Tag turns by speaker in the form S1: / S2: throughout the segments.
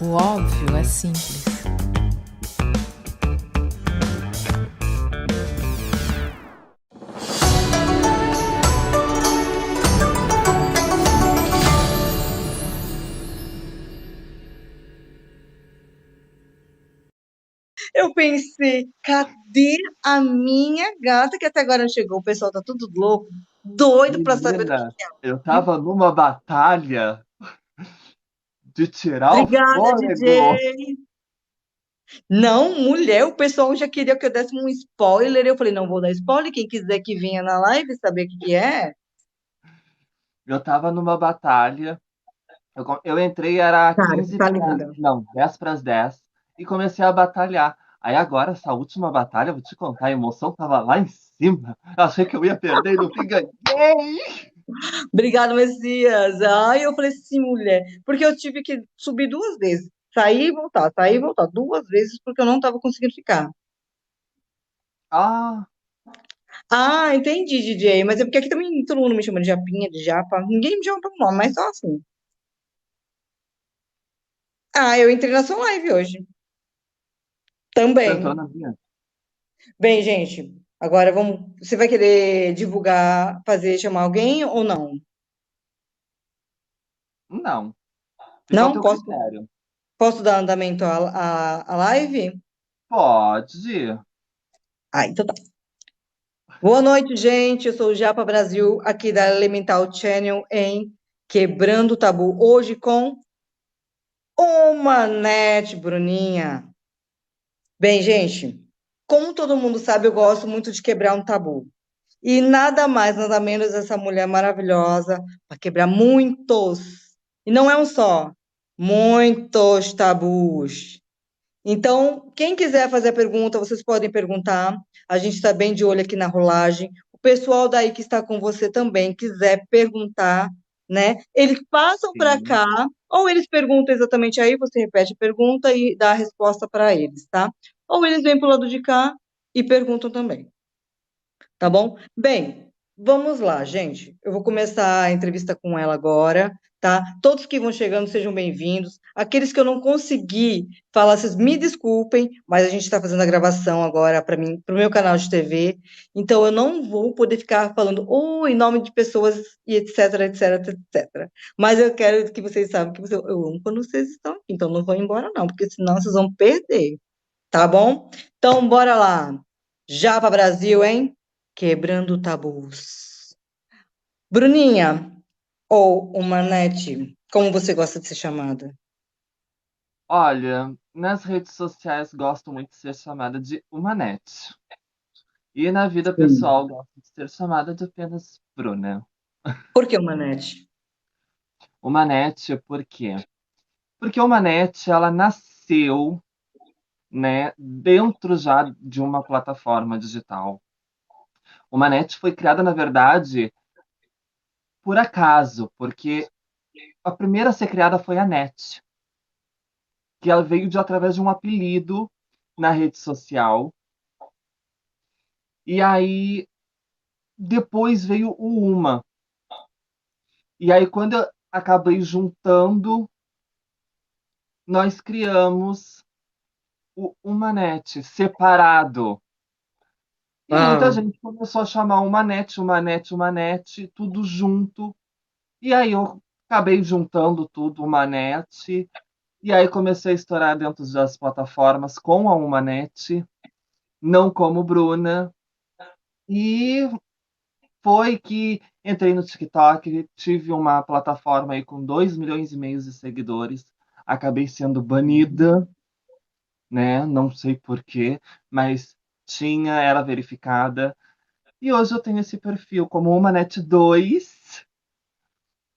S1: O óbvio é simples.
S2: Eu pensei, cadê a minha gata que até agora não chegou? O pessoal tá tudo louco, doido pra saber do que
S3: Menina, eu
S2: é.
S3: tava numa batalha de tirar o
S2: Obrigada,
S3: fôlego.
S2: DJ. Não, mulher, o pessoal já queria que eu desse um spoiler. Eu falei, não vou dar spoiler. Quem quiser que venha na live saber o que que é.
S3: Eu tava numa batalha. Eu entrei, era
S2: Cara, você
S3: 15
S2: tá
S3: para.
S2: linda.
S3: Não, 10 para as 10 e comecei a batalhar. Aí agora, essa última batalha, vou te contar, a emoção tava lá em cima. Eu achei que eu ia perder e no fim ganhei.
S2: Obrigada, Messias. Ai, eu falei assim, mulher, porque eu tive que subir duas vezes. Sair e voltar duas vezes porque eu não tava conseguindo ficar.
S3: Ah,
S2: Ah, entendi, DJ. Mas é porque aqui também todo mundo me chama de Japinha, de Japa. Ninguém me chama pelo nome, mas só assim. Ah, eu entrei na sua live hoje.
S3: tu entrou
S2: Também.
S3: na minha?
S2: Bem, gente, agora vamos. Você vai querer divulgar, fazer, chamar alguém ou não?
S3: Não, fica ao
S2: Não?
S3: teu
S2: Posso,
S3: critério.
S2: posso dar andamento à live?
S3: Pode.
S2: Ah, então tá. Boa noite, gente. Eu sou o Japa Brasil, aqui da Elemental Channel em Quebrando o Tabu. Hoje com uma net, Bruninha. Bem, gente, como todo mundo sabe, eu gosto muito de quebrar um tabu. E nada mais, nada menos essa mulher maravilhosa para quebrar muitos, e não é um só, muitos tabus. Então, quem quiser fazer a pergunta, vocês podem perguntar. A gente está bem de olho aqui na rolagem. O pessoal daí que está com você também quiser perguntar, né? Eles passam para
S3: Sim.
S2: cá, ou eles perguntam exatamente aí, você repete a pergunta e dá a resposta para eles, tá? Ou eles vêm para o lado de cá e perguntam também. Tá bom? Bem, vamos lá, gente. Eu vou começar a entrevista com ela agora, tá? Todos que vão chegando sejam bem-vindos. Aqueles que eu não consegui falar, vocês me desculpem, mas a gente está fazendo a gravação agora para mim, para o meu canal de TV. Então eu não vou poder ficar falando em nome de pessoas e etc, etc, etc. Mas eu quero que vocês saibam que eu amo quando vocês estão aqui. Então não vão embora, não, porque senão vocês vão perder. Tá bom? Então, bora lá. Já para Brasil, hein? Quebrando tabus. Bruninha, ou uma Manete, como você gosta de ser chamada?
S3: Olha, nas redes sociais gosto muito de ser chamada de Umanete. E na vida
S2: Sim.
S3: pessoal gosto de ser chamada de apenas Bruna.
S2: Por que uma Manete?
S3: Umanete, por quê? Porque a Umanete, ela nasceu, né, dentro já de uma plataforma digital. O Manete foi criada, na verdade, por acaso, porque a primeira a ser criada foi a NET, que ela veio através de um apelido na rede social. E aí depois veio o Uma. E aí quando eu acabei juntando, nós criamos o Umanet separado. E muita
S2: Ah,
S3: gente começou a chamar Umanet, Umanet, Umanet, tudo junto. E aí eu acabei juntando tudo, Umanet. E aí comecei a estourar dentro das plataformas com a Umanet, não como Bruna. E foi que entrei no TikTok, tive uma plataforma aí com 2 milhões e meio de seguidores. Acabei sendo banida, né? Não sei por quê, mas tinha, era verificada. E hoje eu tenho esse perfil como Umanet 2,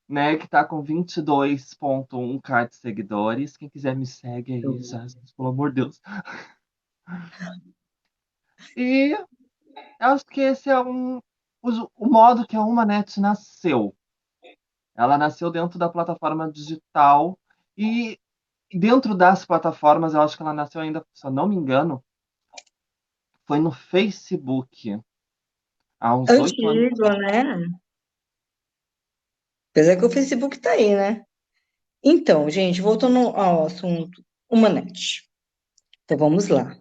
S3: né? Que tá com 22,1K de seguidores. Quem quiser me segue aí, já, pelo amor de Deus. E eu acho que esse é o modo que a Umanet nasceu. Ela nasceu dentro da plataforma digital e dentro das plataformas, eu acho que ela nasceu ainda, se eu não me engano, foi no Facebook, há uns 8 anos
S2: antigo,
S3: atrás.
S2: né? Apesar que o Facebook tá aí, né? Então, gente, voltando ao assunto, humanete. Então, vamos lá.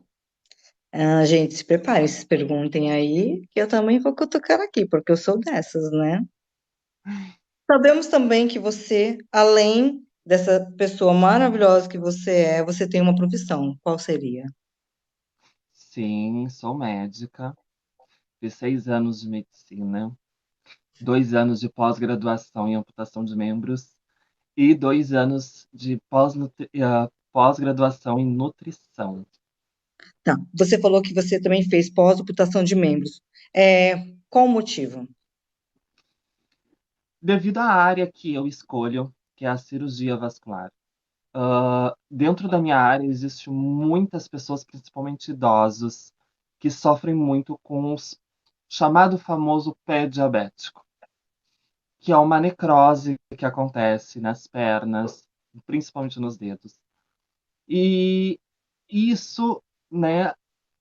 S2: Gente, se preparem, se perguntem aí, que eu também vou cutucar aqui, porque eu sou dessas, né? Sabemos também que você, além dessa pessoa maravilhosa que você tem uma profissão. Qual seria?
S3: Sim, sou médica, fiz 6 anos de medicina, 2 anos de pós-graduação em amputação de membros e 2 anos de pós-graduação em nutrição.
S2: Tá. Você falou que você também fez pós-amputação de membros. Qual o motivo?
S3: Devido à área que eu escolho, que é a cirurgia vascular. Dentro da minha área existem muitas pessoas, principalmente idosos, que sofrem muito com o chamado famoso pé diabético, que é uma necrose que acontece nas pernas, principalmente nos dedos. E isso, né,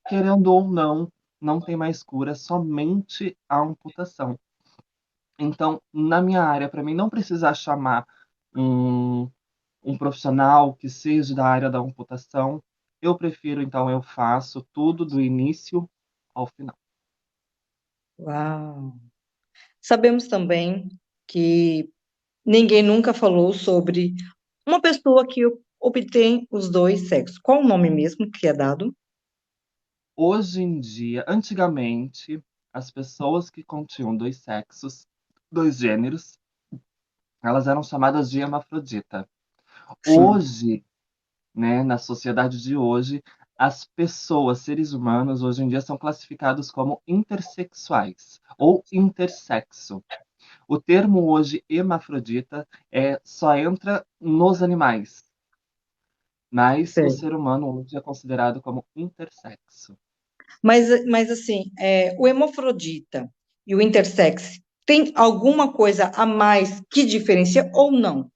S3: querendo ou não, não tem mais cura, somente a amputação. Então, na minha área, para mim não precisar chamar um, um profissional que seja da área da amputação, eu prefiro, então, eu faço tudo do início ao final.
S2: Uau! Sabemos também que ninguém nunca falou sobre uma pessoa que obtém os dois sexos. Qual o nome mesmo que é dado?
S3: Hoje em dia, antigamente, as pessoas que continham dois sexos, dois gêneros, elas eram chamadas de hermafrodita.
S2: Sim,
S3: Hoje, né, na sociedade de hoje, as pessoas, seres humanos, hoje em dia são classificados como intersexuais ou intersexo. O termo hoje hermafrodita só entra nos animais, mas o
S2: sei.
S3: ser humano hoje é considerado como intersexo.
S2: Mas assim, o hemafrodita e o intersex tem alguma coisa a mais que diferencia ou não?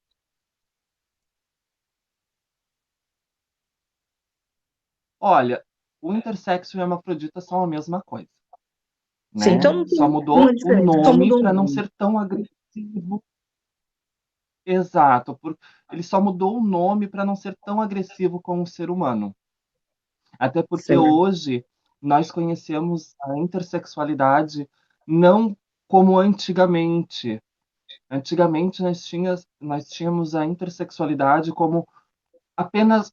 S3: Olha, o intersexo e o hermafrodita são a mesma coisa,
S2: Sim, então
S3: né?
S2: não
S3: Só
S2: tem uma
S3: mudou o
S2: diferença, só
S3: nome
S2: mudou o
S3: para não
S2: nome.
S3: ser tão agressivo. Exato, ele só mudou o nome para não ser tão agressivo com o ser humano. Até porque
S2: Certo.
S3: hoje nós conhecemos a intersexualidade não como antigamente. Antigamente nós tínhamos a intersexualidade como apenas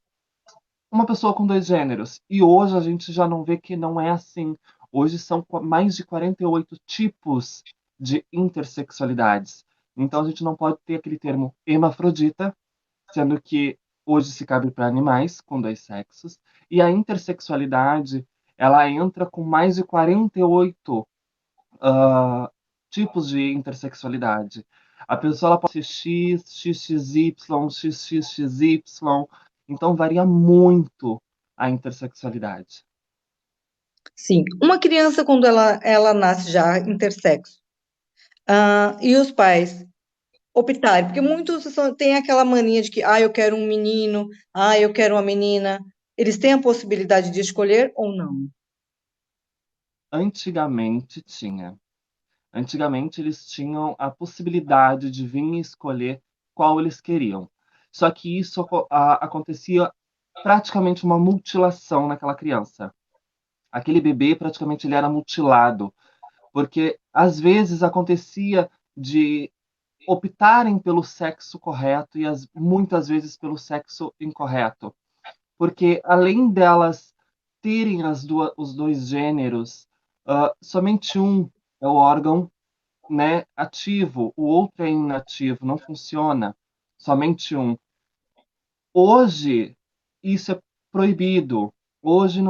S3: uma pessoa com dois gêneros. E hoje a gente já não vê que não é assim. Hoje são mais de 48 tipos de intersexualidades. Então a gente não pode ter aquele termo hermafrodita, sendo que hoje se cabe para animais com dois sexos. E a intersexualidade, ela entra com mais de 48 tipos de intersexualidade. A pessoa ela pode ser X, XXY, XXXY, então varia muito a intersexualidade.
S2: Sim, uma criança quando ela nasce já intersexo, e os pais optarem, porque muitos têm aquela mania de que, eu quero um menino, eu quero uma menina. Eles têm a possibilidade de escolher ou não?
S3: Antigamente tinha. Antigamente eles tinham a possibilidade de vir e escolher qual eles queriam. Só que isso acontecia praticamente uma mutilação naquela criança. Aquele bebê praticamente ele era mutilado, porque às vezes acontecia de optarem pelo sexo correto e muitas vezes pelo sexo incorreto, porque além delas terem os dois gêneros, somente um é o órgão, né, ativo, o outro é inativo, não funciona, somente um. Hoje isso é proibido. Hoje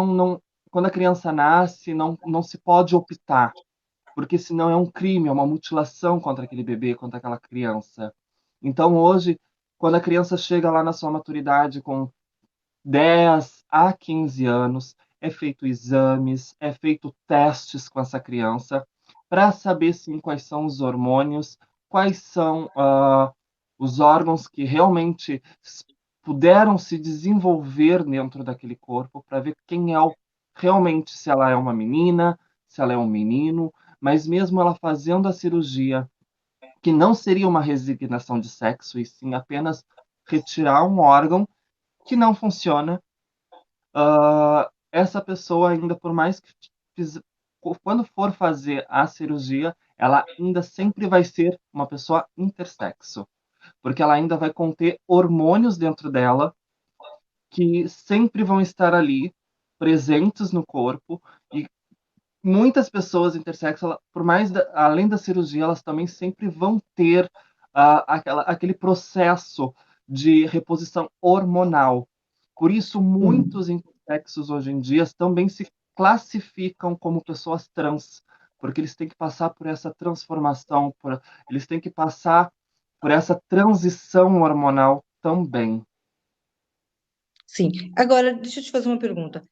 S3: quando a criança nasce, não se pode optar, porque senão é um crime, é uma mutilação contra aquele bebê, contra aquela criança. Então, hoje, quando a criança chega lá na sua maturidade com 10 a 15 anos, é feito exames, é feito testes com essa criança para saber sim quais são os hormônios, quais são os órgãos que realmente puderam se desenvolver dentro daquele corpo, para ver quem realmente, se ela é uma menina, se ela é um menino, mas mesmo ela fazendo a cirurgia, que não seria uma resignação de sexo, e sim apenas retirar um órgão que não funciona. Essa pessoa ainda, por mais que fiz- quando for fazer a cirurgia, ela ainda sempre vai ser uma pessoa intersexo, porque ela ainda vai conter hormônios dentro dela que sempre vão estar ali, presentes no corpo, e muitas pessoas intersexo, por mais além da cirurgia, elas também sempre vão ter aquele processo de reposição hormonal. Por isso,
S2: Sim.
S3: muitos intersexos hoje em dia também se classificam como pessoas trans, porque eles têm que passar por essa transformação, eles têm que passar por essa transição hormonal também.
S2: Sim. Agora, deixa eu te fazer uma pergunta.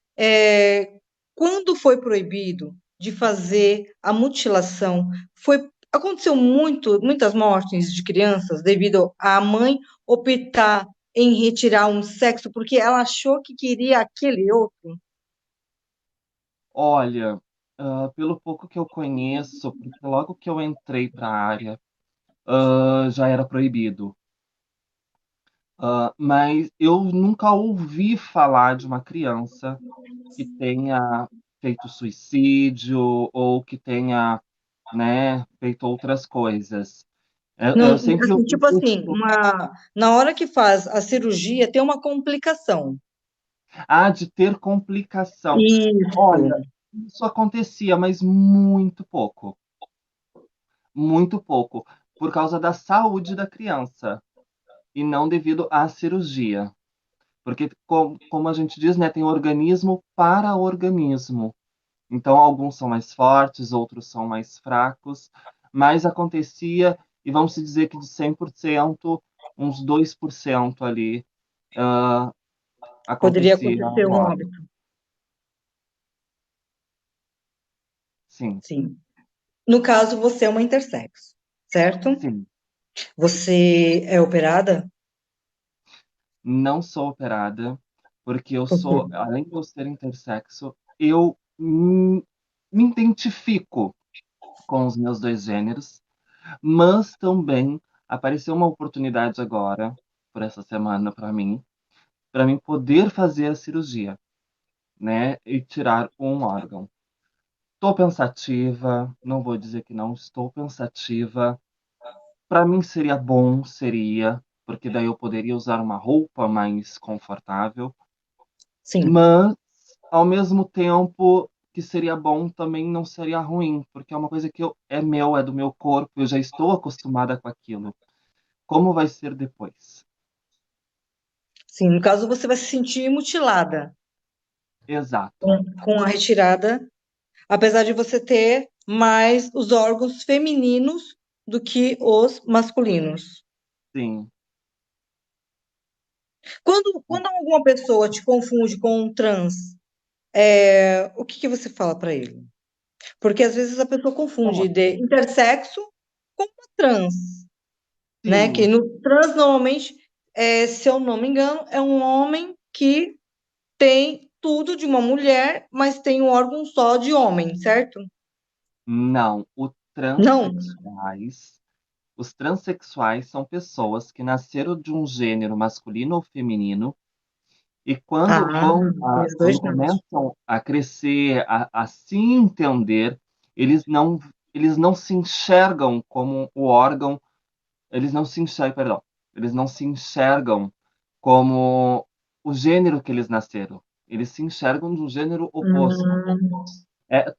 S2: Quando foi proibido de fazer a mutilação, aconteceu muitas mortes de crianças devido à mãe optar em retirar um sexo porque ela achou que queria aquele outro?
S3: Olha, pelo pouco que eu conheço, porque logo que eu entrei para a área, já era proibido. Mas eu nunca ouvi falar de uma criança que tenha feito suicídio ou que tenha, né, feito outras coisas. Eu
S2: Não,
S3: sempre
S2: assim,
S3: ouvi
S2: tipo assim,
S3: isso.
S2: na hora que faz a cirurgia, tem uma complicação.
S3: De ter complicação.
S2: Isso.
S3: Olha, isso acontecia, mas muito pouco. Muito pouco. Por causa da saúde da criança. E não devido à cirurgia. Porque, como a gente diz, né, tem organismo para organismo. Então, alguns são mais fortes, outros são mais fracos, mas acontecia, e vamos dizer que de 100%, uns 2% ali
S2: Poderia
S3: acontecia
S2: acontecer um
S3: morte.
S2: óbito.
S3: Sim,
S2: Sim. No caso, você é uma intersexo, certo?
S3: sim.
S2: Você é operada?
S3: Não sou operada, porque eu
S2: Por quê?
S3: sou, além de eu ser intersexo, eu me identifico com os meus dois gêneros. Mas também apareceu uma oportunidade agora, por essa semana, para mim poder fazer a cirurgia, né? E tirar um órgão. Estou pensativa, não vou dizer que não, estou pensativa. Para mim seria bom, seria, porque daí eu poderia usar uma roupa mais confortável,
S2: Sim.
S3: mas ao mesmo tempo que seria bom também não seria ruim, porque é uma coisa que é meu, é do meu corpo, eu já estou acostumada com aquilo. Como vai ser depois?
S2: Sim, no caso, você vai se sentir mutilada
S3: Exato.
S2: com a retirada, apesar de você ter mais os órgãos femininos do que os masculinos.
S3: Sim.
S2: Quando alguma pessoa te confunde com um trans, o que que você fala para ele? Porque às vezes a pessoa confunde
S3: Olha,
S2: de intersexo com uma trans, né? Que
S3: sim.
S2: no trans normalmente, se eu não me engano, é um homem que tem tudo de uma mulher, mas tem um órgão só de homem, certo?
S3: Não,
S2: Não.
S3: os transexuais são pessoas que nasceram de um gênero masculino ou feminino e
S2: Ah, tem os dois
S3: quando
S2: não.
S3: começam a crescer, a se entender, eles não, eles não se enxergam como o órgão, eles não se enxergam, perdão, eles não se enxergam como o gênero que eles nasceram. Eles se enxergam de um gênero oposto.
S2: Hum,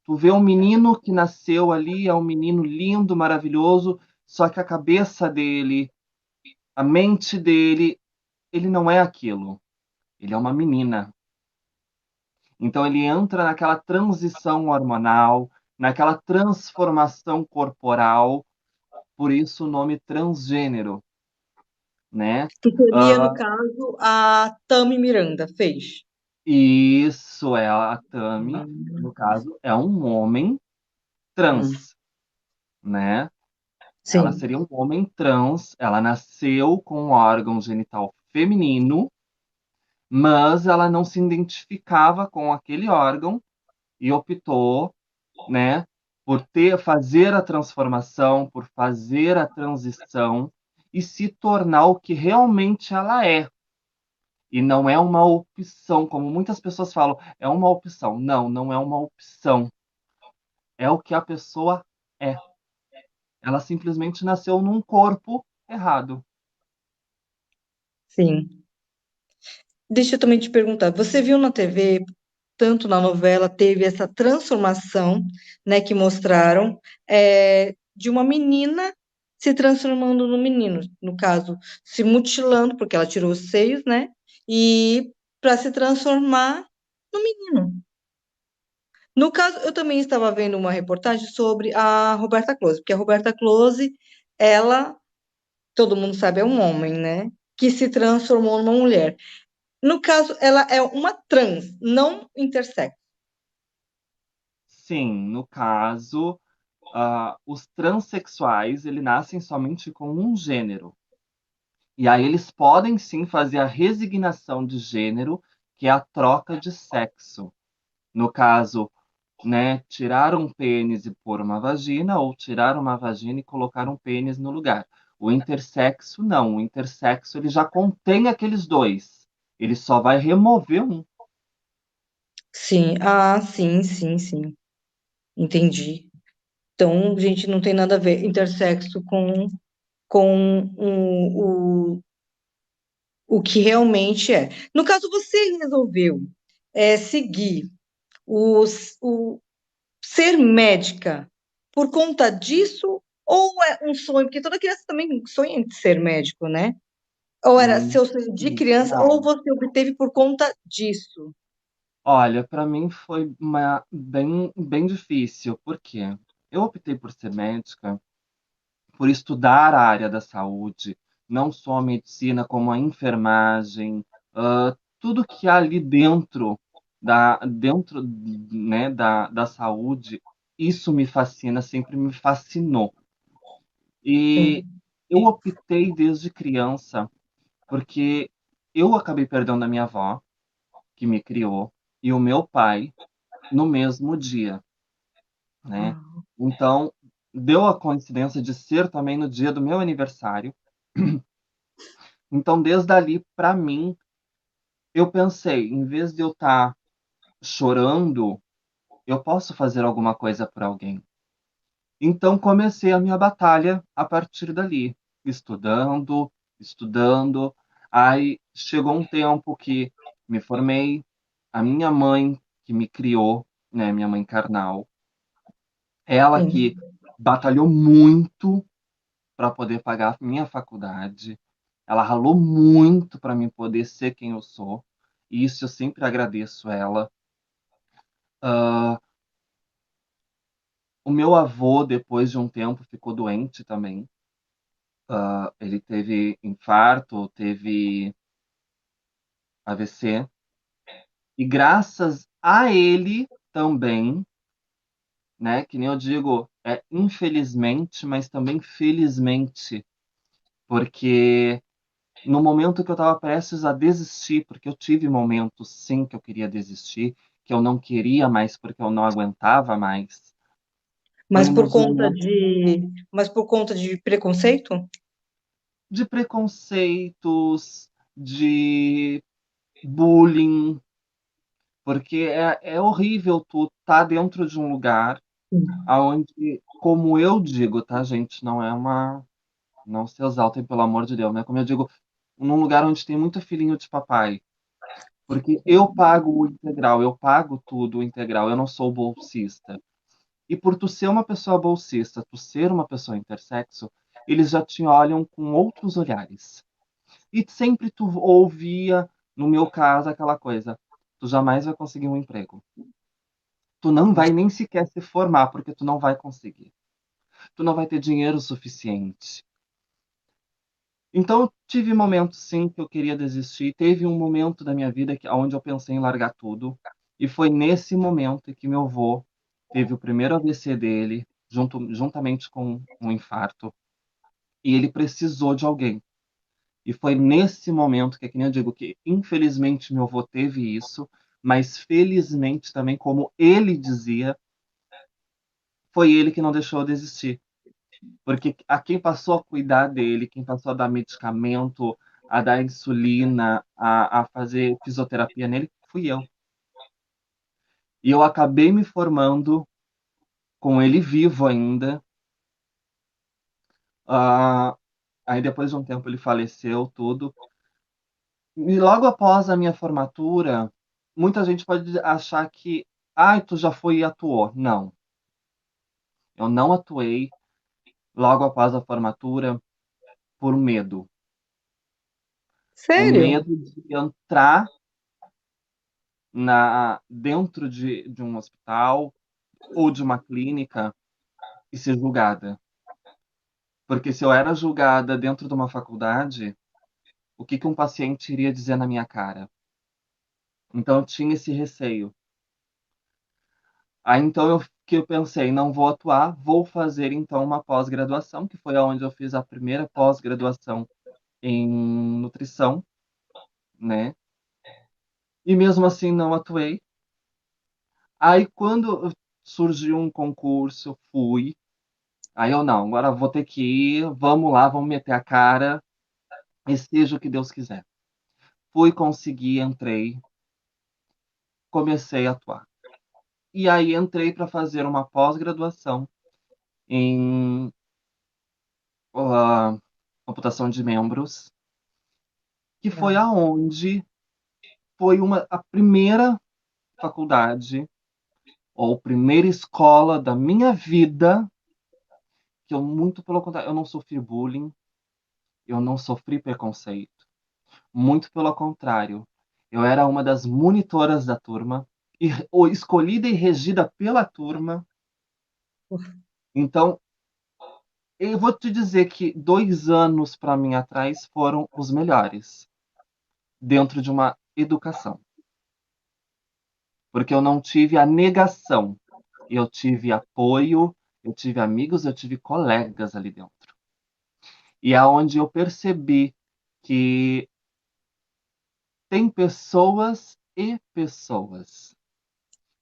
S3: Tu vê um menino que nasceu ali, é um menino lindo, maravilhoso, só que a cabeça dele, a mente dele, ele não é aquilo. Ele é uma menina. Então ele entra naquela transição hormonal, naquela transformação corporal, por isso o nome transgênero, né?
S2: que seria, no
S3: Ah,
S2: caso, a Tami Miranda fez.
S3: isso é a Tami,
S2: Hum,
S3: no caso, é um homem
S2: hum,
S3: trans, né? Ela
S2: sim.
S3: seria um homem trans, ela nasceu com um órgão genital feminino, mas ela não se identificava com aquele órgão e optou, né, fazer a transformação, por fazer a transição e se tornar o que realmente ela é. E não é uma opção, como muitas pessoas falam, é uma opção. Não, não é uma opção. É o que a pessoa é. Ela simplesmente nasceu num corpo errado.
S2: Sim. Deixa eu também te perguntar, você viu na TV, tanto na novela, teve essa transformação, né, que mostraram, de uma menina se transformando no menino, no caso, se mutilando, porque ela tirou os seios, né, e para se transformar no menino. No caso, eu também estava vendo uma reportagem sobre a Roberta Close, porque a Roberta Close, ela, todo mundo sabe, é um homem, né, que se transformou numa mulher. No caso, ela é uma trans, não intersexo.
S3: Sim, no caso, os transexuais, eles nascem somente com um gênero. E aí eles podem sim fazer a resignação de gênero, que é a troca de sexo. No caso, né, tirar um pênis e pôr uma vagina, ou tirar uma vagina e colocar um pênis no lugar. O intersexo, não. O intersexo, ele já contém aqueles dois. Ele só vai remover um.
S2: Sim, ah, sim, sim, sim. Entendi. Então, gente, não tem nada a ver intersexo com o que realmente é. No caso, você resolveu seguir o ser médica por conta disso, ou é um sonho? Porque toda criança também sonha em ser médico, né? Ou era
S3: Hum,
S2: seu sonho de criança, ou
S3: não.
S2: você obteve por conta disso?
S3: Olha, para mim foi bem difícil, porque eu optei por ser médica, por estudar a área da saúde, não só a medicina, como a enfermagem, tudo que há ali dentro, né, da saúde, isso me fascina, sempre me fascinou. E
S2: Sim.
S3: eu optei desde criança, porque eu acabei perdendo a minha avó, que me criou, e o meu pai no mesmo dia, né?
S2: Ah,
S3: Então, deu a coincidência de ser também no dia do meu aniversário. Então, desde ali, para mim, eu pensei, em vez de eu estar chorando, eu posso fazer alguma coisa por alguém. Então, comecei a minha batalha a partir dali, estudando, estudando. Aí chegou um tempo que me formei, a minha mãe que me criou, né, minha mãe carnal, ela que
S2: sim.
S3: batalhou muito para poder pagar a minha faculdade. Ela ralou muito para mim poder ser quem eu sou. E isso eu sempre agradeço ela. Ah, o meu avô, depois de um tempo, ficou doente também. Ele teve infarto, teve AVC. E graças a ele também, né, que nem eu digo, infelizmente, mas também felizmente, porque no momento que eu estava prestes a desistir, porque eu tive momentos sim que eu queria desistir, que eu não queria mais porque eu não aguentava mais. Foi
S2: Mas
S3: um
S2: por
S3: dos
S2: conta
S3: momentos
S2: mas por conta de preconceito?
S3: de preconceitos, de bullying, porque é horrível tu estar dentro de um lugar
S2: Sim.
S3: aonde, como eu digo, tá, gente, não se exaltem pelo amor de Deus, né? Como eu digo, num lugar onde tem muito filhinho de papai. Porque eu pago o integral, eu pago tudo o integral, eu não sou bolsista. E por tu ser uma pessoa bolsista, tu ser uma pessoa intersexo, eles já te olham com outros olhares. E sempre tu ouvia, no meu caso, aquela coisa: tu jamais vai conseguir um emprego. Tu não vai nem sequer se formar, porque tu não vai conseguir. Tu não vai ter dinheiro suficiente. Então, tive momentos sim que eu queria desistir. Teve um momento da minha vida onde eu pensei em largar tudo. E foi nesse momento que meu avô teve o primeiro AVC dele, juntamente com um infarto. E ele precisou de alguém. E foi nesse momento que nem eu digo, que infelizmente meu avô teve isso, mas felizmente também, como ele dizia, foi ele que não deixou eu desistir. Porque a quem passou a cuidar dele, quem passou a dar medicamento, a dar insulina, a fazer fisioterapia nele, fui eu. E eu acabei me formando com ele vivo ainda. Ah, aí depois de um tempo ele faleceu, tudo. E logo após a minha formatura, muita gente pode achar que, ai, tu já foi e atuou. Não, eu não atuei logo após a formatura por medo. O
S2: Sério?
S3: medo de entrar dentro de um hospital ou de uma clínica e ser julgada. Porque se eu era julgada dentro de uma faculdade, o que que um paciente iria dizer na minha cara? Então eu tinha esse receio. Aí então que eu pensei, não vou atuar, vou fazer então uma pós-graduação, que foi aonde eu fiz a primeira pós-graduação em nutrição, né? E mesmo assim não atuei. Aí quando surgiu um concurso, fui. Aí eu não, agora vou ter que ir, vamos lá, vamos meter a cara e seja o que Deus quiser. Fui, consegui, entrei, comecei a atuar. E aí entrei para fazer uma pós-graduação em ah, computação de membros, que foi
S2: Ah,
S3: aonde foi a primeira faculdade ou primeira escola da minha vida que eu, muito pelo contrário, eu não sofri bullying, eu não sofri preconceito. Muito pelo contrário, eu era uma das monitoras da turma, ou escolhida e regida pela turma. Então, eu vou te dizer que 2 anos para mim atrás foram os melhores dentro de uma educação, porque eu não tive a negação, eu tive apoio, eu tive amigos, eu tive colegas ali dentro. E é onde eu percebi que tem pessoas e pessoas.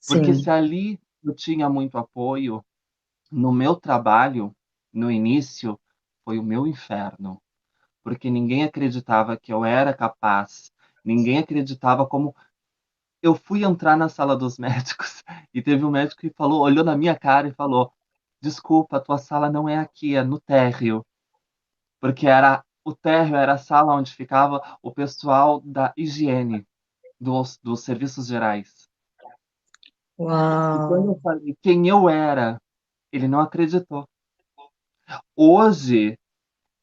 S3: Porque se
S2: sim.
S3: ali eu tinha muito apoio, no meu trabalho, no início, foi o meu inferno. Porque ninguém acreditava que eu era capaz, ninguém acreditava como. Eu fui entrar na sala dos médicos e teve um médico que falou, olhou na minha cara e falou: Desculpa, tua sala não é aqui, é no térreo. Porque o térreo era a sala onde ficava o pessoal da higiene, dos serviços gerais. E quando eu
S2: Uau.
S3: falei quem eu era, ele não acreditou. Hoje,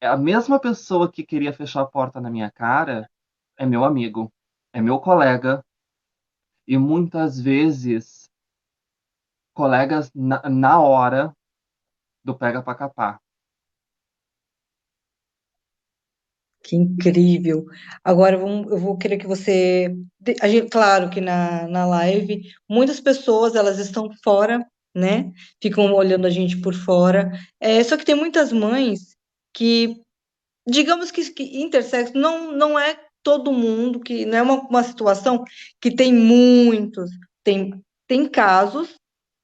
S3: a mesma pessoa que queria fechar a porta na minha cara é meu amigo, é meu colega, e muitas vezes colegas na hora do pega pra capar.
S2: Que incrível. Agora eu vou querer que você. Claro que na live muitas pessoas elas estão fora, né? Ficam olhando a gente por fora. Só que tem muitas mães que, digamos que intersexo não é todo mundo, que não é uma situação que tem muitos, tem casos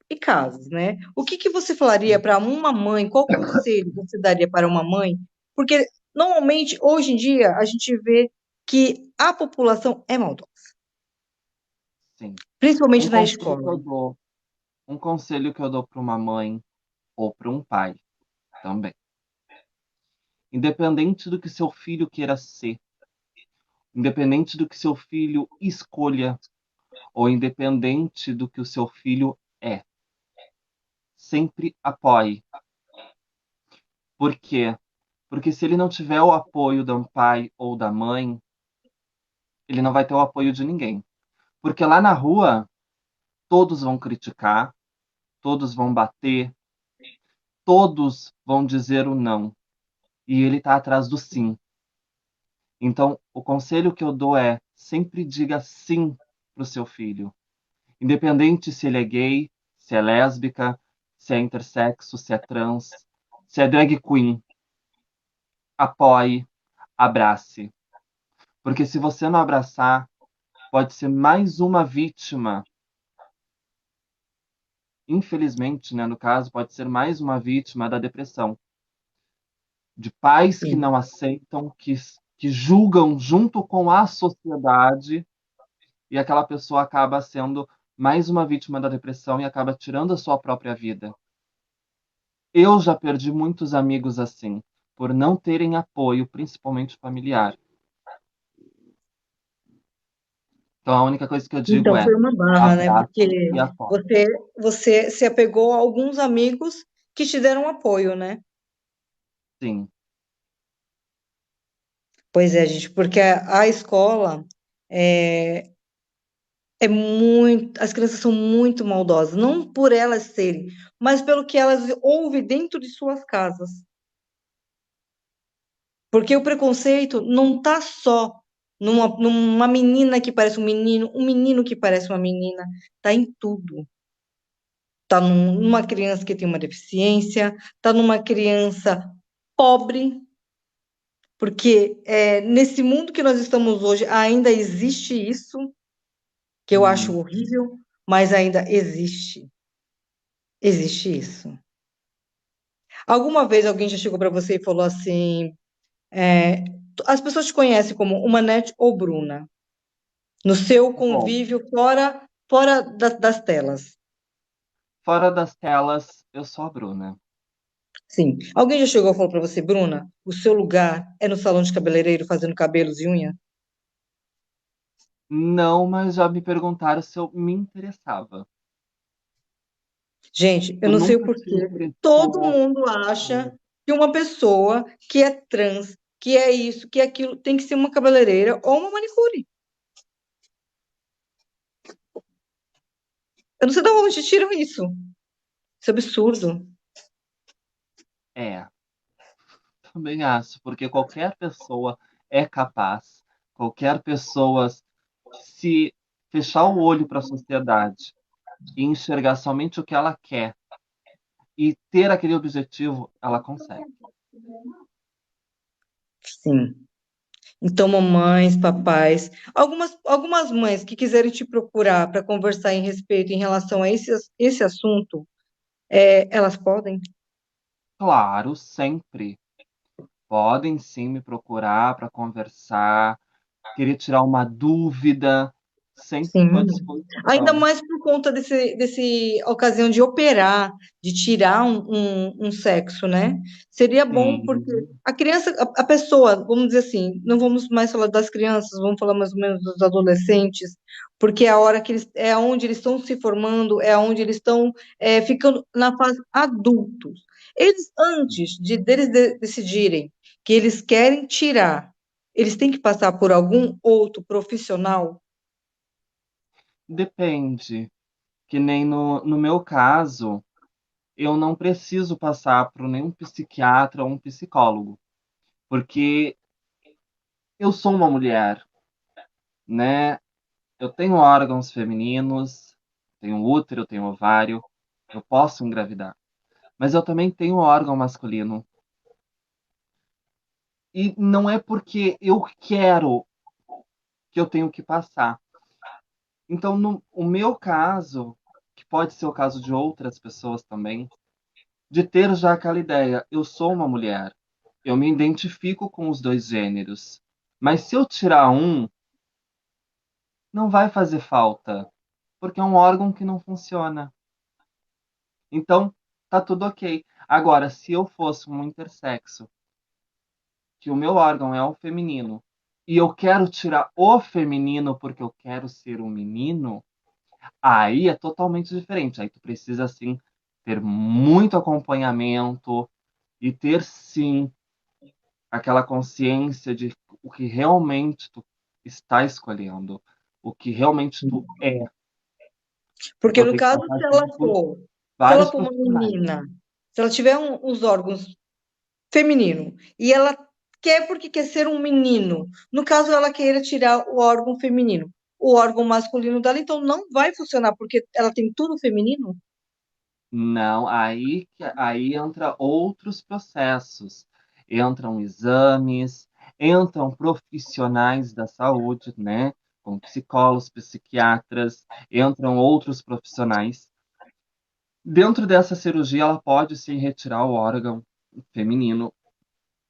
S2: e casos, né? O que que você falaria para uma mãe? Qual conselho você daria para uma mãe? Porque normalmente hoje em dia a gente vê que a população é maldosa,
S3: Sim. Um
S2: principalmente na
S3: conselho que
S2: escola.
S3: eu dou, um conselho que eu dou para uma mãe ou para um pai também. Independente do que seu filho queira ser, independente do que seu filho escolha, ou independente do que o seu filho é, sempre apoie. Por quê? Porque se ele não tiver o apoio do pai ou da mãe, ele não vai ter o apoio de ninguém. Porque lá na rua, todos vão criticar, todos vão bater, todos vão dizer o não. E ele está atrás do sim. Então, o conselho que eu dou é sempre diga sim para o seu filho. Independente se ele é gay, se é lésbica, se é intersexo, se é trans, se é drag queen, apoie, abrace. Porque se você não abraçar, pode ser mais uma vítima. Infelizmente, né, no caso, pode ser mais uma vítima da depressão. de pais que
S2: sim.
S3: não aceitam, que julgam junto com a sociedade, e aquela pessoa acaba sendo mais uma vítima da depressão e acaba tirando a sua própria vida. Eu já perdi muitos amigos assim, por não terem apoio, principalmente familiar. Então a única coisa que eu digo
S2: Então
S3: é:
S2: foi uma barra, né? Porque
S3: abraçam e apoiem.
S2: você se apegou a alguns amigos que te deram apoio, né?
S3: Sim.
S2: Pois é, gente, porque a escola é, é muito, as crianças são muito maldosas, não por elas serem, mas pelo que elas ouvem dentro de suas casas. Porque o preconceito não tá só numa menina que parece um menino que parece uma menina, tá em tudo. Tá numa criança que tem uma deficiência, tá numa criança pobre, porque nesse mundo que nós estamos hoje ainda existe isso, que eu acho
S3: Uhum.
S2: horrível, mas ainda existe. Existe isso. Alguma vez alguém já chegou para você e falou assim: é, as pessoas te conhecem como uma Nete ou Bruna, no seu
S3: Bom,
S2: convívio fora das telas.
S3: fora das telas, eu sou a Bruna.
S2: Sim. Alguém já chegou e falou para você, Bruna, o seu lugar é no salão de cabeleireiro fazendo cabelos e unha?
S3: Não, mas já me perguntaram se eu me interessava.
S2: Gente, eu
S3: Eu
S2: não sei o
S3: nunca tive
S2: porquê. Todo
S3: pessoa.
S2: mundo acha que uma pessoa que é trans, que é isso, que é aquilo, tem que ser uma cabeleireira ou uma manicure. Eu não sei de onde tiram isso. Isso é absurdo.
S3: É, também acho, porque qualquer pessoa é capaz, qualquer pessoa, se fechar o olho para a sociedade e enxergar somente o que ela quer e ter aquele objetivo, ela consegue.
S2: Sim. Então, mamães, papais, algumas mães que quiserem te procurar para conversar em respeito em relação a esse assunto, elas podem?
S3: Claro, sempre. Podem sim me procurar para conversar, querer tirar uma dúvida, sempre estou à
S2: Sim. Ainda
S3: disposição.
S2: mais por conta desse ocasião de operar, de tirar um sexo, né? Seria bom porque
S3: Sim,
S2: a criança, a pessoa, vamos dizer assim, não vamos mais falar das crianças, vamos falar mais ou menos dos adolescentes, porque é a hora que é onde eles estão se formando, é onde eles estão ficando na fase adultos. Eles, antes de deles decidirem que eles querem tirar, eles têm que passar por algum outro profissional.
S3: depende. Que nem no meu caso, eu não preciso passar por nenhum psiquiatra ou um psicólogo, porque eu sou uma mulher, né? Eu tenho órgãos femininos, tenho útero, tenho ovário, eu posso engravidar, mas eu também tenho órgão masculino. E não é porque eu quero que eu tenho que passar. Então, no o meu caso, que pode ser o caso de outras pessoas também, de ter já aquela ideia, eu sou uma mulher, eu me identifico com os dois gêneros, mas se eu tirar um, não vai fazer falta, porque é um órgão que não funciona. Então, tá tudo ok. Agora, se eu fosse um intersexo, que o meu órgão é o feminino, e eu quero tirar o feminino porque eu quero ser um menino, aí é totalmente diferente. Aí tu precisa, assim, ter muito acompanhamento e ter, sim, aquela consciência de o que realmente tu está escolhendo, o que realmente tu é.
S2: Porque
S3: Então
S2: no
S3: tem que
S2: caso,
S3: passar assim, por
S2: se ela
S3: vários
S2: for uma
S3: profissionais.
S2: menina, se ela tiver uns órgãos feminino e ela quer porque quer ser um menino, no caso ela queira tirar o órgão feminino, o órgão masculino dela, então não vai funcionar porque ela tem tudo feminino?
S3: Não, aí entra outros processos. Entram exames, entram profissionais da saúde, né? Como psicólogos, psiquiatras, entram outros profissionais. Dentro dessa cirurgia, ela pode sim retirar o órgão feminino,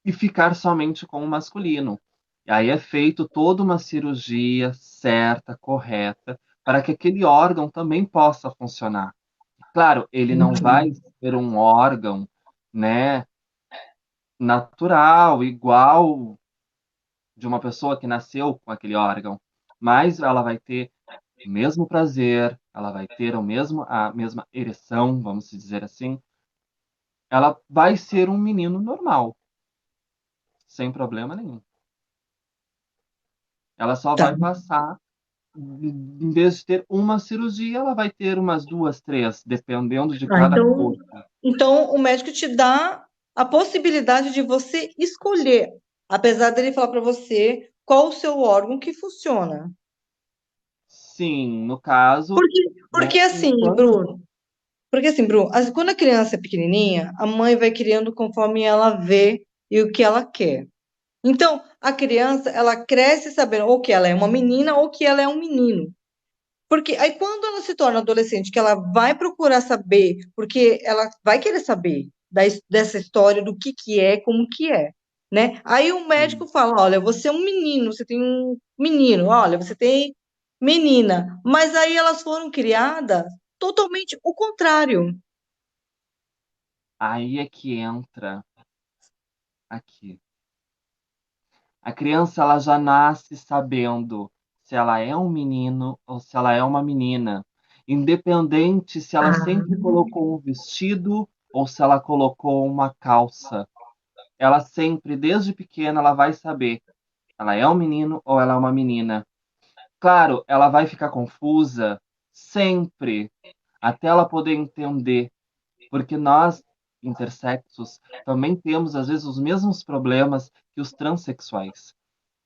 S3: e ficar somente com o masculino. E aí é feito toda uma cirurgia certa, correta, para que aquele órgão também possa funcionar. Claro, ele não vai
S2: Entendi.
S3: ser um órgão, né, natural, igual de uma pessoa que nasceu com aquele órgão, mas ela vai ter o mesmo prazer, ela vai ter a mesma ereção, vamos dizer assim. Ela vai ser um menino normal, sem problema nenhum. Ela só
S2: Tá.
S3: vai passar, em vez de ter uma cirurgia, ela vai ter umas duas, três, dependendo de
S2: Ah,
S3: cada
S2: então,
S3: corpo.
S2: então o médico te dá a possibilidade de você escolher, apesar dele falar para você qual o seu órgão que funciona.
S3: Sim, no caso,
S2: Porque,
S3: né,
S2: porque assim,
S3: enquanto
S2: Bruno, porque assim, Bruno, quando a criança é pequenininha, a mãe vai criando conforme ela vê e o que ela quer. Então, a criança, ela cresce sabendo ou que ela é uma menina ou que ela é um menino. Porque aí quando ela se torna adolescente, que ela vai procurar saber, porque ela vai querer saber dessa história do que é, como que é, né? Aí o médico fala, olha, você é um menino, você tem um menino, olha, você tem menina. Mas aí elas foram criadas totalmente o contrário.
S3: aí é que entra aqui. A criança ela já nasce sabendo se ela é um menino ou se ela é uma menina, independente se ela
S2: Ah,
S3: sempre colocou um vestido ou se ela colocou uma calça. Ela sempre, desde pequena, ela vai saber, ela é um menino ou ela é uma menina. Claro, ela vai ficar confusa sempre, até ela poder entender, porque nós, intersexos, também temos às vezes os mesmos problemas que os transexuais.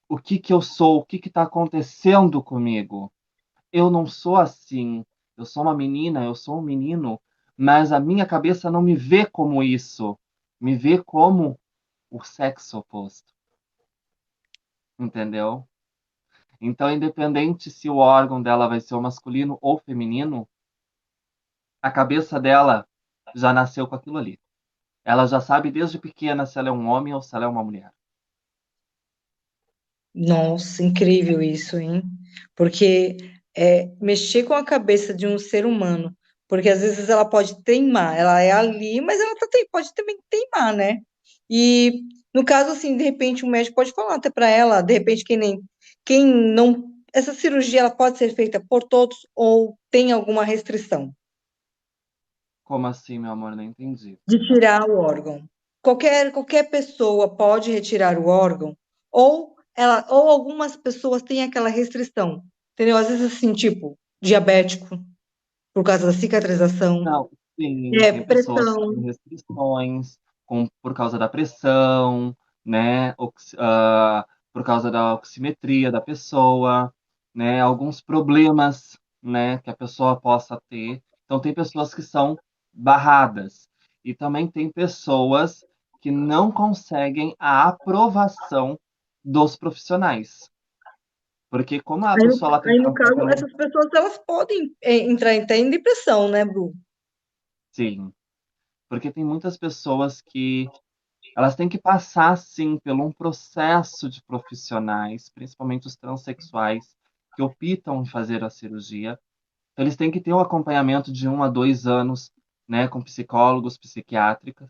S3: O que que eu sou? O que que está acontecendo comigo? Eu não sou assim. Eu sou uma menina, eu sou um menino, mas a minha cabeça não me vê como isso. Me vê como o sexo oposto, entendeu? Então, independente se o órgão dela vai ser o masculino ou feminino, a cabeça dela já nasceu com aquilo ali. Ela já sabe desde pequena se ela é um homem ou se ela é uma mulher.
S2: nossa, incrível isso, hein? Porque mexer com a cabeça de um ser humano, porque às vezes ela pode teimar, ela é ali, mas ela pode também teimar, né? E no caso, assim, de repente o médico pode falar até para ela, de repente quem não, essa cirurgia ela pode ser feita por todos ou tem alguma restrição
S3: Como assim, meu amor? Não entendi.
S2: de tirar o órgão. Qualquer pessoa pode retirar o órgão, ou algumas pessoas têm aquela restrição, entendeu? Às vezes assim, tipo, diabético, por causa da cicatrização,
S3: Não, sim, tem pessoas que têm
S2: pressão.
S3: restrições por causa da pressão, né? Por causa da oximetria da pessoa, né? Alguns problemas, né, que a pessoa possa ter. Então, tem pessoas que são barradas. E também tem pessoas que não conseguem a aprovação dos profissionais. Porque como a
S2: Aí, no,
S3: pessoa ela tem
S2: aí,
S3: que
S2: no
S3: passar
S2: caso,
S3: pelo.
S2: essas pessoas elas podem entrar até em depressão, né, Bru?
S3: Sim, porque tem muitas pessoas que elas têm que passar, sim, por um processo de profissionais, principalmente os transexuais, que optam em fazer a cirurgia. Então, eles têm que ter um acompanhamento de 1 a 2 anos, né, com psicólogos, psiquiátricas.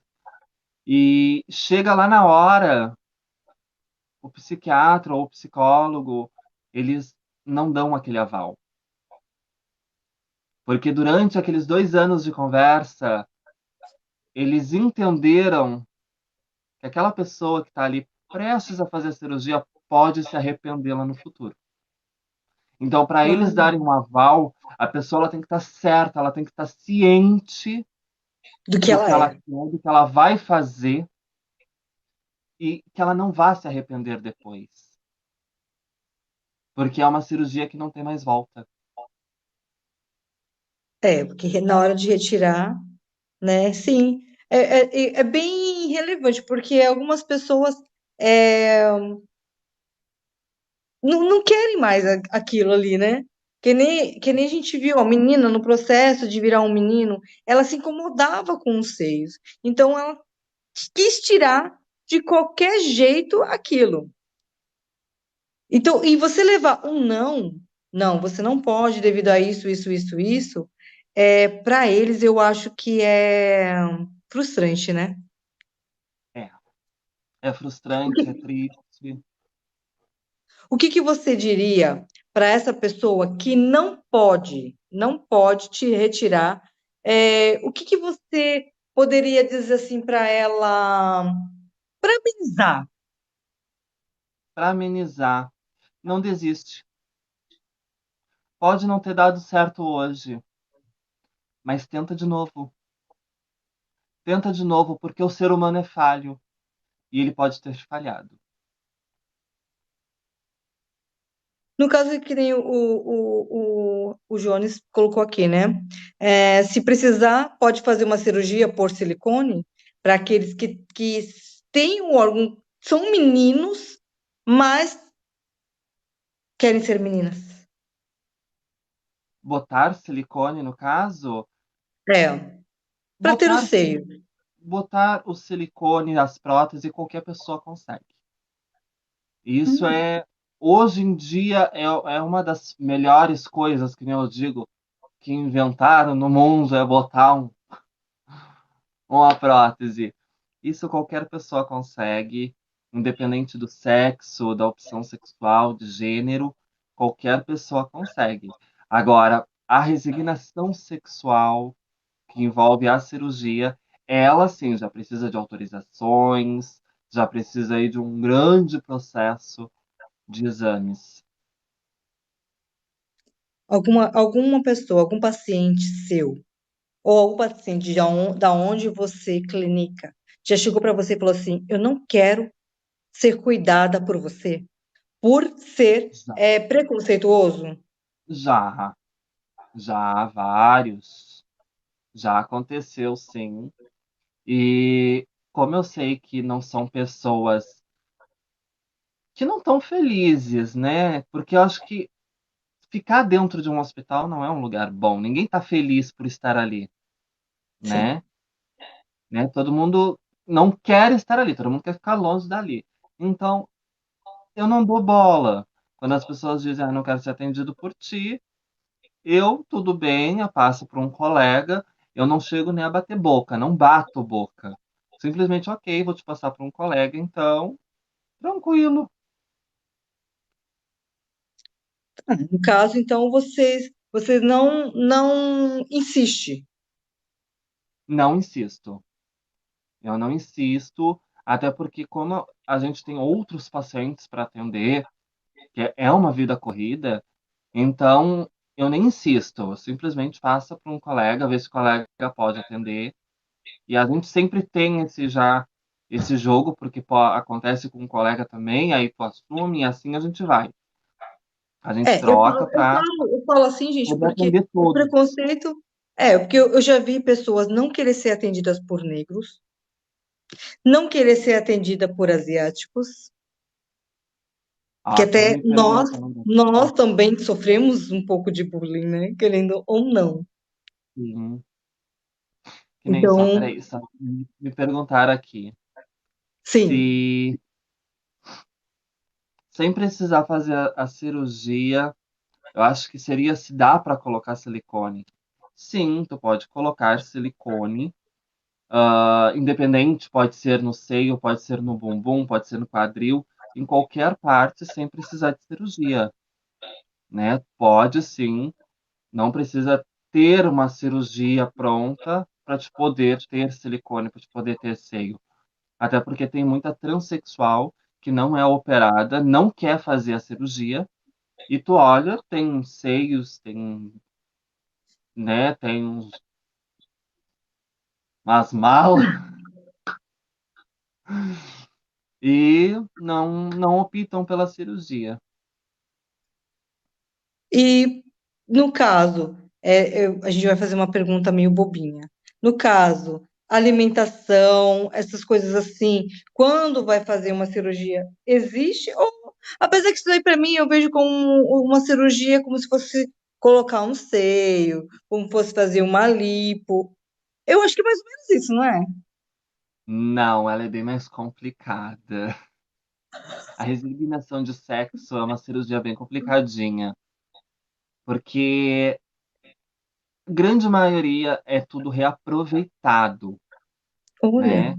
S3: E chega lá na hora, o psiquiatra ou o psicólogo, eles não dão aquele aval. Porque durante aqueles 2 anos de conversa, eles entenderam que aquela pessoa que está ali prestes a fazer a cirurgia pode se arrepender lá no futuro. Então, para eles
S2: Ah,
S3: darem um aval, a pessoa ela tem que estar certa, ela tem que estar ciente
S2: do que
S3: do
S2: ela
S3: que ela
S2: é.
S3: quer, do que ela vai fazer e que ela não vá se arrepender depois. Porque é uma cirurgia que não tem mais volta.
S2: Porque na hora de retirar, né? Sim, é bem relevante, porque algumas pessoas é, não querem mais aquilo ali, né? Que nem a gente viu, a menina no processo de virar um menino, ela se incomodava com os seios. Então ela quis tirar, de qualquer jeito aquilo. Então, e você levar um não, não, você não pode devido a isso, para eles eu acho que é frustrante, né?
S3: É, é frustrante, é triste.
S2: O que que você diria para essa pessoa que não pode te retirar? O que que você poderia dizer assim para ela, para amenizar?
S3: Para amenizar, não desiste. Pode não ter dado certo hoje, mas tenta de novo. Tenta de novo, porque o ser humano é falho e ele pode ter falhado.
S2: No caso que nem o Jones colocou aqui, né? Se precisar, pode fazer uma cirurgia por silicone para aqueles que têm o órgão, são meninos, mas querem ser meninas.
S3: Botar silicone, no caso,
S2: Para ter o
S3: botar,
S2: seio.
S3: botar o silicone, as próteses, qualquer pessoa consegue. Isso é, hoje em dia, é uma das melhores coisas, que nem eu digo, que inventaram no mundo, é botar uma prótese. Isso qualquer pessoa consegue, independente do sexo, da opção sexual, de gênero, qualquer pessoa consegue. Agora, a resignação sexual, que envolve a cirurgia, ela sim já precisa de autorizações, já precisa aí de um grande processo de exames.
S2: Alguma pessoa, algum paciente seu, ou algum paciente da onde você clinica, já chegou para você e falou assim: eu não quero ser cuidada por você, por ser
S3: Já,
S2: preconceituoso?
S3: já, já vários, já aconteceu sim. E como eu sei que não são pessoas que não estão felizes, né? Porque eu acho que ficar dentro de um hospital não é um lugar bom. Ninguém está feliz por estar ali,
S2: Sim.
S3: né? Todo mundo não quer estar ali, todo mundo quer ficar longe dali. Então, eu não dou bola. Quando as pessoas dizem, não quero ser atendido por ti, tudo bem, eu passo para um colega, eu não chego nem a bater boca, não bato boca. Simplesmente, ok, vou te passar para um colega, então, tranquilo.
S2: No caso, então, vocês não insiste.
S3: Não insisto. Eu não insisto, até porque como a gente tem outros pacientes para atender, que é uma vida corrida, então eu nem insisto, eu simplesmente passa para um colega, ver se o colega pode atender. E a gente sempre tem esse jogo, porque acontece com um colega também, aí tu assume e assim a gente vai. A gente
S2: É, eu
S3: troca
S2: falo, eu
S3: para
S2: falo, eu falo assim, gente,
S3: poder
S2: porque
S3: atender
S2: o
S3: todos.
S2: preconceito porque eu já vi pessoas não querer ser atendidas por negros, não querer ser atendida por asiáticos, que
S3: Ah, estão
S2: até
S3: me
S2: nós,
S3: perguntando
S2: nós
S3: aqui.
S2: também sofremos um pouco de bullying, né? Querendo ou não.
S3: Sim, que nem só,
S2: Então,
S3: peraí, só me perguntaram aqui
S2: sim.
S3: se sem precisar fazer a cirurgia, eu acho que seria se dá para colocar silicone. Sim, tu pode colocar silicone, independente, pode ser no seio, pode ser no bumbum, pode ser no quadril, em qualquer parte, sem precisar de cirurgia, né? Pode sim, não precisa ter uma cirurgia pronta para te poder ter silicone, para te poder ter seio. Até porque tem muita transexual que não é operada, não quer fazer a cirurgia, e tu olha, tem seios, tem, né, tem umas malas, e não optam pela cirurgia.
S2: E no caso, a gente vai fazer uma pergunta meio bobinha. No caso, alimentação, essas coisas assim, quando vai fazer uma cirurgia, existe? Ou, apesar que isso daí para mim eu vejo como uma cirurgia, como se fosse colocar um seio, como fosse fazer uma lipo. Eu acho que é mais ou menos isso, não é?
S3: Não, ela é bem mais complicada. A resignação de sexo é uma cirurgia bem complicadinha, porque a grande maioria é tudo reaproveitado,
S2: Olha,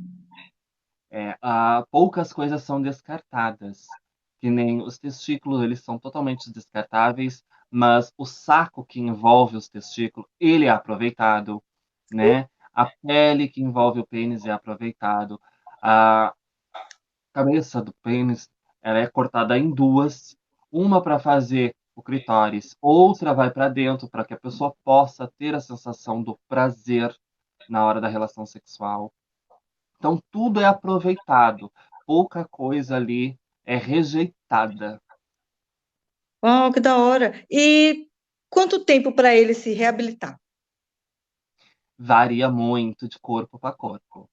S3: né? Poucas coisas são descartadas, que nem os testículos, eles são totalmente descartáveis, mas o saco que envolve os testículos, ele é aproveitado, né? A pele que envolve o pênis é aproveitado. A cabeça do pênis, ela é cortada em duas, uma para fazer o clitóris, outra vai para dentro para que a pessoa possa ter a sensação do prazer na hora da relação sexual. Então, tudo é aproveitado, pouca coisa ali é rejeitada.
S2: uau, que da hora. E quanto tempo para ele se reabilitar?
S3: Varia muito de corpo para corpo.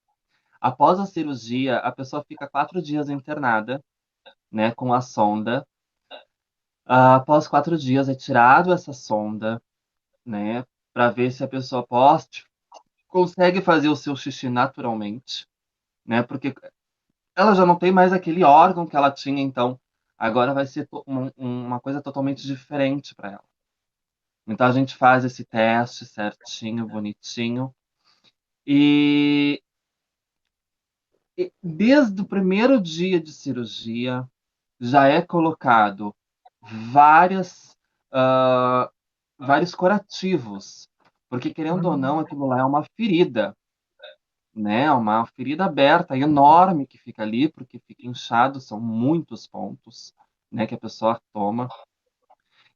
S3: Após a cirurgia, a pessoa fica 4 dias internada, né, com a sonda. Após 4 dias é tirado essa sonda, né, para ver se a pessoa consegue fazer o seu xixi naturalmente, né, porque ela já não tem mais aquele órgão que ela tinha, então agora vai ser uma coisa totalmente diferente para ela. Então a gente faz esse teste certinho, bonitinho. E, e desde o primeiro dia de cirurgia já é colocado várias, ah, vários curativos. Porque, querendo ou não, aquilo lá é uma ferida, né? Uma ferida aberta, enorme que fica ali, porque fica inchado, são muitos pontos, né, que a pessoa toma.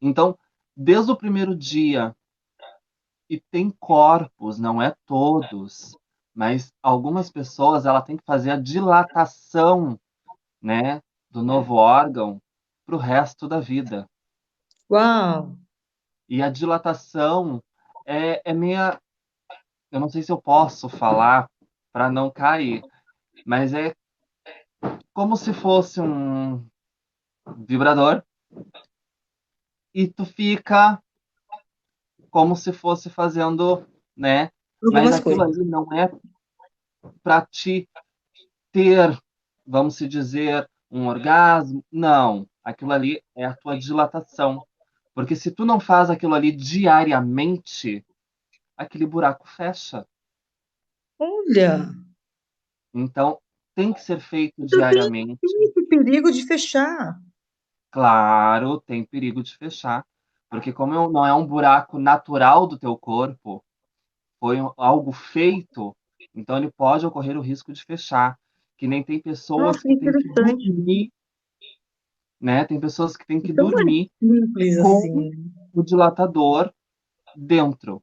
S3: Então, desde o primeiro dia. E tem corpos, não é todos, mas algumas pessoas ela tem que fazer a dilatação, né, do novo órgão para o resto da vida.
S2: Uau!
S3: E a dilatação é meia, eu não sei se eu posso falar para não cair, mas é como se fosse um vibrador e tu fica como se fosse fazendo, né? Mas
S2: Algumas
S3: aquilo
S2: coisas.
S3: ali não é para te ter, vamos se dizer, um orgasmo. Não, aquilo ali é a tua dilatação. Porque se tu não faz aquilo ali diariamente, aquele buraco fecha.
S2: Olha,
S3: Então, tem que ser feito
S2: então
S3: diariamente.
S2: tem esse perigo de fechar.
S3: Claro, tem perigo de fechar. Porque como não é um buraco natural do teu corpo, foi algo feito, então ele pode ocorrer o risco de fechar. Que nem tem
S2: Nossa,
S3: pessoas
S2: que
S3: que têm que
S2: interessante.
S3: dormir, né? Tem pessoas que têm que
S2: Então não é
S3: dormir
S2: simples
S3: com
S2: assim.
S3: o dilatador dentro.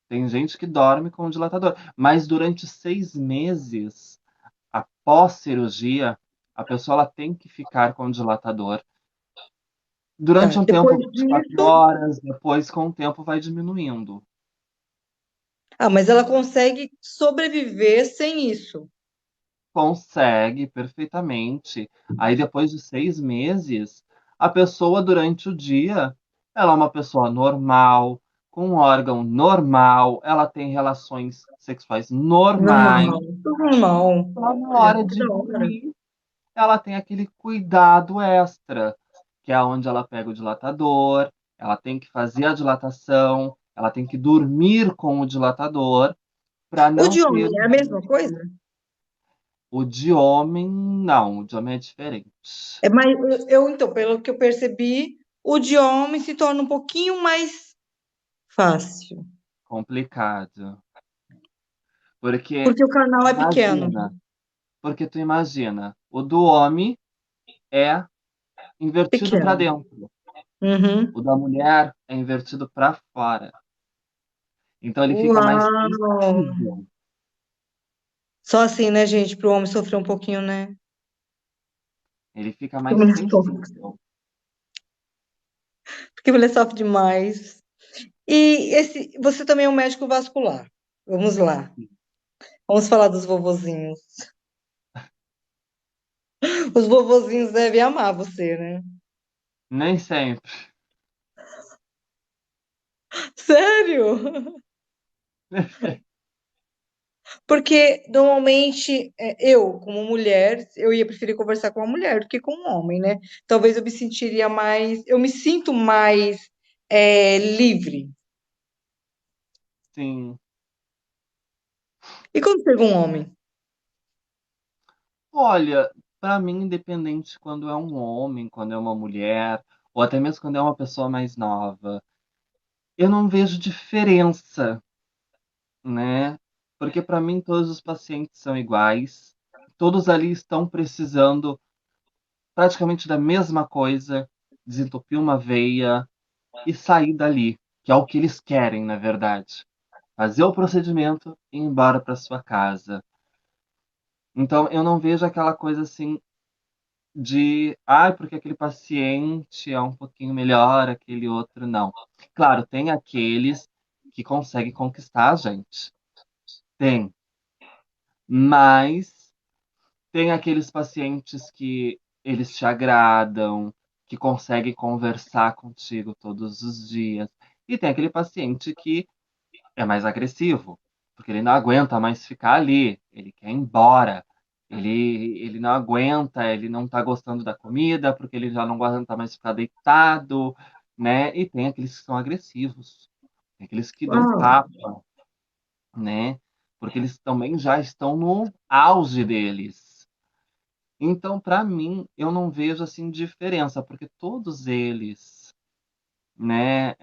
S3: Tem gente que dorme com o dilatador, mas durante 6 meses após cirurgia, a pessoa ela tem que ficar com o dilatador.
S2: Tá.
S3: Durante um
S2: Depois
S3: tempo, 24
S2: disso,
S3: horas, depois, com o tempo, vai diminuindo.
S2: mas ela consegue sobreviver sem isso.
S3: Consegue perfeitamente. Aí, depois de 6 meses, a pessoa, durante o dia, ela é uma pessoa normal, com um órgão normal, ela tem relações sexuais normais.
S2: Normal, tudo normal.
S3: Só na
S2: Olha,
S3: hora
S2: que
S3: de
S2: da hora.
S3: dormir, ela tem aquele cuidado extra, que é onde ela pega o dilatador, ela tem que fazer a dilatação, ela tem que dormir com o dilatador para
S2: O
S3: não
S2: de
S3: ter
S2: homem é a mesma coisa?
S3: o de homem, não, o de homem é diferente.
S2: É mais, então, pelo que eu percebi, o de homem se torna um pouquinho mais fácil,
S3: Complicado. Porque
S2: porque o canal é pequeno.
S3: imagina, porque tu imagina, o do homem é invertido para
S2: Pequeno.
S3: dentro,
S2: Uhum.
S3: o da mulher é invertido para fora. Então ele fica mais
S2: Uau!
S3: sensível.
S2: Só assim, né, gente, para o homem sofrer um pouquinho, né?
S3: Ele fica
S2: Porque a
S3: mais
S2: mulher sofre,
S3: sensível.
S2: porque a mulher sofre demais. E você também é um médico vascular. Vamos lá. Vamos falar dos vovozinhos. Os vovozinhos devem amar você, né?
S3: Nem sempre.
S2: Sério? Porque normalmente eu, como mulher, eu ia preferir conversar com uma mulher do que com um homem, né? Talvez eu me sentiria mais, eu me sinto mais livre.
S3: Sim.
S2: E quando chega um homem?
S3: Olha, pra mim, independente quando é um homem, quando é uma mulher, ou até mesmo quando é uma pessoa mais nova, eu não vejo diferença, né? Porque pra mim todos os pacientes são iguais, todos ali estão precisando praticamente da mesma coisa, desentupir uma veia e sair dali, que é o que eles querem, na verdade. Fazer o procedimento e ir embora para sua casa. Então eu não vejo aquela coisa assim de, porque aquele paciente é um pouquinho melhor, aquele outro não. Claro, tem aqueles que conseguem conquistar a gente. Tem. Mas tem aqueles pacientes que eles te agradam, que conseguem conversar contigo todos os dias. E tem aquele paciente que é mais agressivo, porque ele não aguenta mais ficar ali, ele quer ir embora. Ele não aguenta, ele não tá gostando da comida, porque ele já não aguenta mais ficar deitado, né? E tem aqueles que são agressivos, tem aqueles que dão
S2: Ah,
S3: tapa, né? Porque eles também já estão no auge deles. Então, para mim, eu não vejo assim diferença, porque todos eles, né,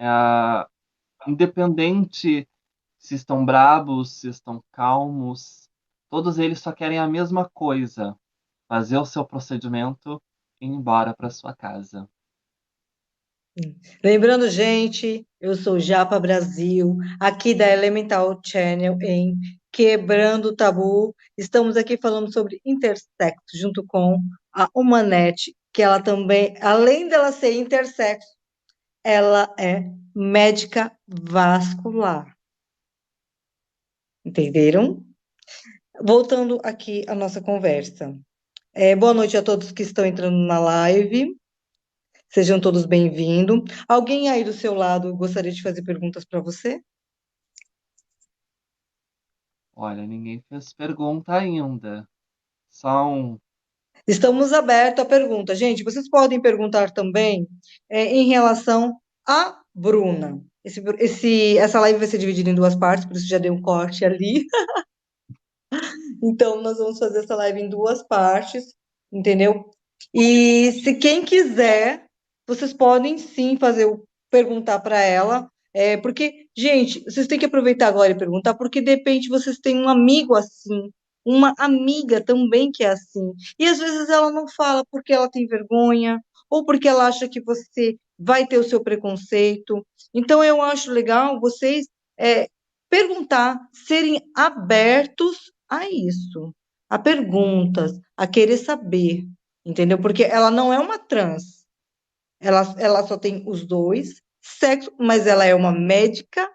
S3: independente se estão brabos, se estão calmos, todos eles só querem a mesma coisa: fazer o seu procedimento e ir embora para sua casa.
S2: lembrando, gente, eu sou Japa Brasil, aqui da Elemental Channel em Quebrando o Tabu. Estamos aqui falando sobre intersexo, junto com a Humanete, que ela também, além dela ser intersexo, ela é médica vascular. Entenderam? Voltando aqui à nossa conversa. Boa noite a todos que estão entrando na live. Sejam todos bem-vindos. Alguém aí do seu lado gostaria de fazer perguntas para você?
S3: Olha, ninguém fez pergunta ainda. Só um.
S2: Estamos abertos à pergunta. Gente, vocês podem perguntar também em relação à Bruna. Essa live vai ser dividida em duas partes, por isso já dei um corte ali. Então, nós vamos fazer essa live em duas partes, entendeu? E se quem quiser, vocês podem sim perguntar para ela, porque, gente, vocês têm que aproveitar agora e perguntar, porque de repente vocês têm um amigo assim, uma amiga também que é assim, e às vezes ela não fala porque ela tem vergonha, ou porque ela acha que você vai ter o seu preconceito. Então, eu acho legal vocês é, perguntar, serem abertos a isso, a perguntas, a querer saber, entendeu? Porque ela não é uma trans, ela só tem os dois sexos, mas ela é uma médica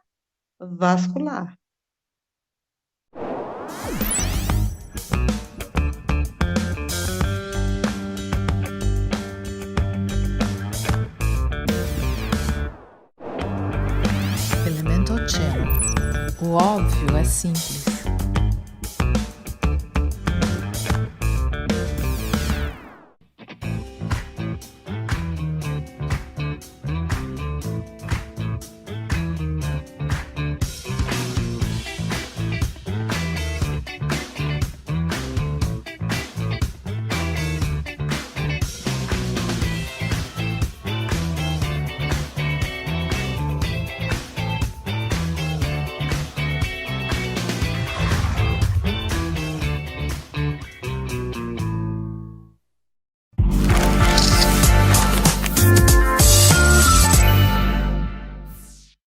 S2: vascular.
S1: Elemental Channel. O óbvio é simples.